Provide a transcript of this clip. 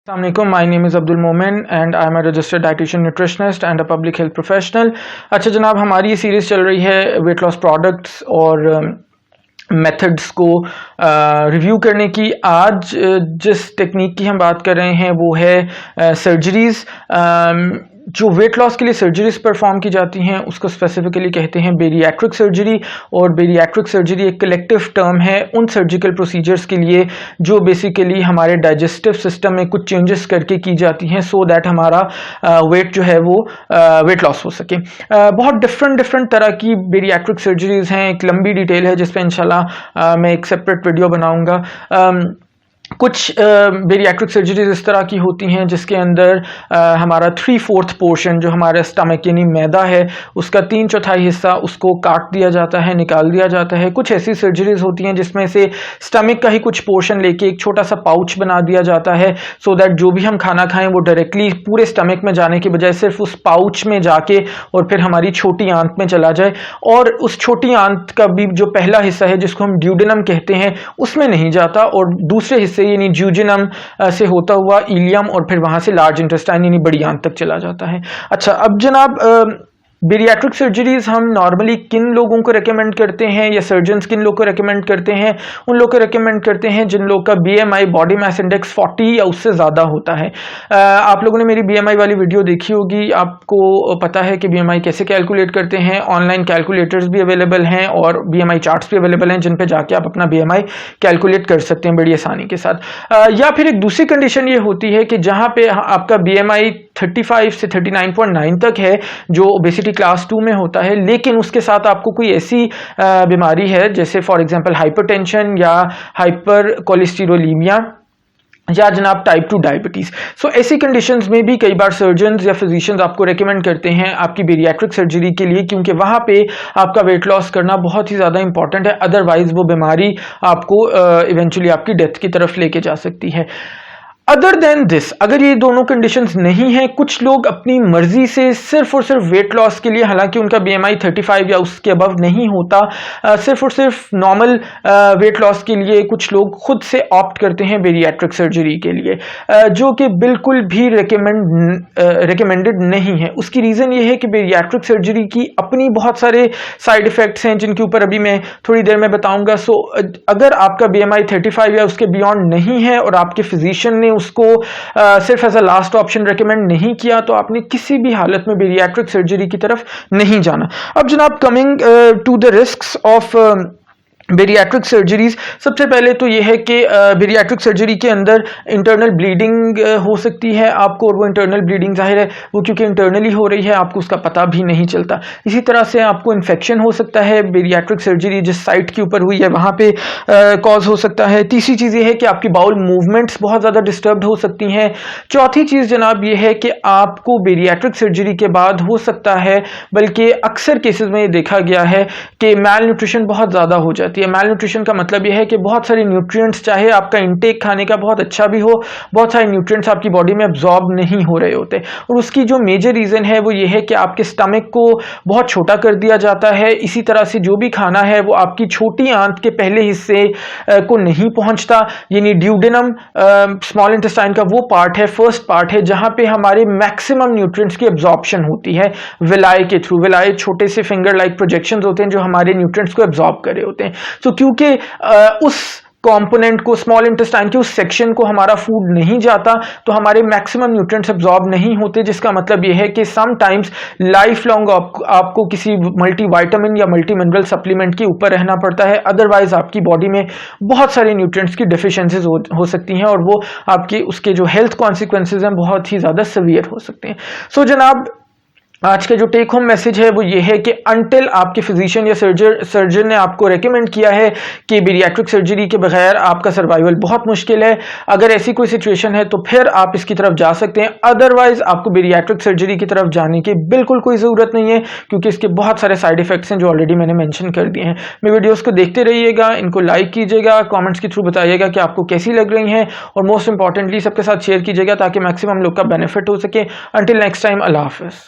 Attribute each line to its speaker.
Speaker 1: Assalamualaikum, my name is Abdul Momin and I am a registered dietitian nutritionist and a public health professional। अच्छा जनाब, हमारी ये series चल रही है वेट लॉस प्रोडक्ट्स और मेथड्स को रिव्यू करने की। आज जिस टेक्निक की हम बात कर रहे हैं वो है सर्जरीज़। जो वेट लॉस के लिए सर्जरीज परफॉर्म की जाती हैं उसको स्पेसिफिकली कहते हैं बेरियाट्रिक सर्जरी। और बेरियाट्रिक सर्जरी एक कलेक्टिव टर्म है उन सर्जिकल प्रोसीजर्स के लिए जो बेसिकली हमारे डाइजेस्टिव सिस्टम में कुछ चेंजेस करके की जाती हैं सो दैट हमारा वेट जो है वो वेट लॉस हो सके। बहुत डिफरेंट तरह की बेरियाट्रिक सर्जरीज हैं, एक लंबी डिटेल है जिस पे इंशाल्लाह मैं एक सेपरेट वीडियो बनाऊंगा। कुछ बेरियाट्रिक सर्जरीज इस तरह की होती हैं जिसके अंदर हमारा 3/4 पोर्शन जो हमारा स्टमक यानी मैदा है उसका 3/4 हिस्सा उसको काट दिया जाता है, निकाल दिया जाता है। कुछ ऐसी सर्जरीज होती हैं जिसमें से स्टमक का ही कुछ पोर्शन लेके एक छोटा सा पाउच बना दिया जाता है सो दैट जो भी हम खाना खाएं वो डायरेक्टली पूरे स्टमक में जाने के बजाय सिर्फ उस पाउच में जाके और फिर हमारी छोटी आंत में चला जाए, और उस छोटी आंत का भी जो पहला हिस्सा है जिसको हम ड्यूडेनम कहते हैं उसमें नहीं जाता, और दूसरे हिस्से यानी ज्यूजिनम से होता हुआ इलियम और फिर वहां से लार्ज इंटेस्टाइन यानी बड़ी आंत तक चला जाता है। अच्छा, अब जनाब बेरियाट्रिक सर्जरीज हम नॉर्मली किन लोगों को रेकमेंड करते हैं या सर्जन्स किन लोगों को रेकमेंड करते हैं? उन लोगों को रेकमेंड करते हैं जिन लोगों का बीएमआई बॉडी मास इंडेक्स 40 या उससे ज़्यादा होता है। आप लोगों ने मेरी बीएमआई वाली वीडियो देखी होगी, आपको पता है कि बीएमआई कैसे कैलकुलेट करते हैं। ऑनलाइन कैलकुलेटर्स भी अवेलेबल हैं और बीएमआई चार्ट्स भी अवेलेबल हैं जिन पर जाके आप अपना बीएमआई कैलकुलेट कर सकते हैं बड़ी आसानी के साथ। या फिर एक दूसरी कंडीशन ये होती है कि जहाँ पे आपका बीएमआई 35 से 39.9 तक है जो बेसिकली क्लास 2 में होता है, लेकिन उसके साथ आपको कोई ऐसी बीमारी है जैसे फॉर एग्जांपल हाइपरटेंशन या हाइपर कोलेस्टेरोलीमिया या जनाब टाइप 2 डायबिटीज। सो ऐसी कंडीशंस में भी कई बार सर्जन्स या फिजिशियंस आपको रेकमेंड करते हैं आपकी बेरियाट्रिक सर्जरी के लिए, क्योंकि वहां पे आपका वेट लॉस करना बहुत ही ज़्यादा इंपॉर्टेंट है, अदरवाइज वो बीमारी आपको इवेंचुअली आपकी डेथ की तरफ लेके जा सकती है। अदर देन दिस, अगर ये दोनों कंडीशंस नहीं हैं, कुछ लोग अपनी मर्जी से सिर्फ और सिर्फ वेट लॉस के लिए, हालांकि उनका बीएमआई 35 या उसके अबव नहीं होता, सिर्फ और सिर्फ नॉर्मल वेट लॉस के लिए कुछ लोग खुद से ऑप्ट करते हैं बेरियाट्रिक सर्जरी के लिए, जो कि बिल्कुल भी रिकमेंडेड नहीं है। उसकी रीज़न ये है कि बेरियाट्रिक सर्जरी की अपनी बहुत सारे साइड इफ़ेक्ट्स हैं जिनके ऊपर अभी मैं थोड़ी देर में बताऊँगा। सो अगर आपका बीएमआई 35 या उसके बियॉन्ड नहीं है और आपके फिजिशियन ने उसको सिर्फ as a last option recommend नहीं किया तो आपने किसी भी हालत में बेरियाट्रिक सर्जरी की तरफ नहीं जाना। अब जनाब coming to the risks of bariatric surgeries, सबसे पहले तो यह है कि बेरियाट्रिक सर्जरी के अंदर इंटरनल ब्लीडिंग हो सकती है आपको, और वो इंटरनल ब्लीडिंग जाहिर है वो क्योंकि इंटरनली हो रही है आपको उसका पता भी नहीं चलता। इसी तरह से आपको इन्फेक्शन हो सकता है, बेरियाट्रिक सर्जरी जिस साइट के ऊपर हुई है वहाँ पे कॉज हो सकता है। तीसरी चीज़ ये है कि आपकी बाउल मूवमेंट्स बहुत ज़्यादा डिस्टर्ब हो सकती हैं। चौथी चीज़ जनाब ये है कि आपको बेरियाट्रिक सर्जरी के बाद हो सकता है, बल्कि अक्सर केसेस में ये देखा गया है कि मैल न्यूट्रिशन बहुत ज़्यादा हो जाती है। मैल न्यूट्रिशन का मतलब यह है कि बहुत सारे न्यूट्रिएंट्स, चाहे आपका इंटेक खाने का बहुत अच्छा भी हो, बहुत सारे न्यूट्रिएंट्स आपकी बॉडी में अब्जॉर्ब नहीं हो रहे होते, और उसकी जो मेजर रीज़न है वो ये है कि आपके स्टमक को बहुत छोटा कर दिया जाता है। इसी तरह से जो भी खाना है वो आपकी छोटी आंत के पहले हिस्से को नहीं पहुंचता, यानी ड्यूडेनम स्मॉल इंटेस्टाइन का वो पार्ट है, फर्स्ट पार्ट है जहां पे हमारे मैक्सिमम न्यूट्रिएंट्स की एब्जॉर्प्शन होती है विलाई के थ्रू। विलाई छोटे से फिंगर लाइक प्रोजेक्शंस होते हैं जो हमारे न्यूट्रिएंट्स को एब्जॉर्ब कर रहे होते हैं। तो क्योंकि उस कंपोनेंट को, स्मॉल इंटेस्टाइन के उस सेक्शन को हमारा फूड नहीं जाता तो हमारे मैक्सिमम न्यूट्रिएंट्स एब्जॉर्ब नहीं होते, जिसका मतलब यह है कि समटाइम्स लाइफ लॉन्ग आपको किसी मल्टीविटामिन या मल्टी मिनरल सप्लीमेंट के ऊपर रहना पड़ता है, अदरवाइज आपकी बॉडी में बहुत सारे न्यूट्रिएंट्स की डिफिशिएंसीज हो सकती हैं और वो आपके उसके जो हेल्थ कॉन्सिक्वेंसेज हैं बहुत ही ज़्यादा सीवियर हो सकते हैं। सो जनाब आज का जो टेक होम मैसेज है वो ये है कि अनटिल आपके फिजिशियन या सर्जन ने आपको रेकमेंड किया है कि बेरियाट्रिक सर्जरी के बगैर आपका सर्वाइवल बहुत मुश्किल है, अगर ऐसी कोई सिचुएशन है तो फिर आप इसकी तरफ जा सकते हैं, अदरवाइज आपको बेरियाट्रिक सर्जरी की तरफ जाने की बिल्कुल कोई ज़रूरत नहीं है, क्योंकि इसके बहुत सारे साइड इफेक्ट्स हैं जो ऑलरेडी मैंने मेंशन कर दिए हैं। मेरे वीडियोज़ को देखते रहिएगा, इनको लाइक कीजिएगा, कॉमेंट्स के थ्रू बताइएगा कि आपको कैसी लग रही हैं, और मोस्ट इंपॉर्टेंटली सबके साथ शेयर कीजिएगा ताकि मैक्सिमम लोग का बेनिफिट हो सके। अंटिल नेक्स्ट टाइम, अल्लाह हाफिज़।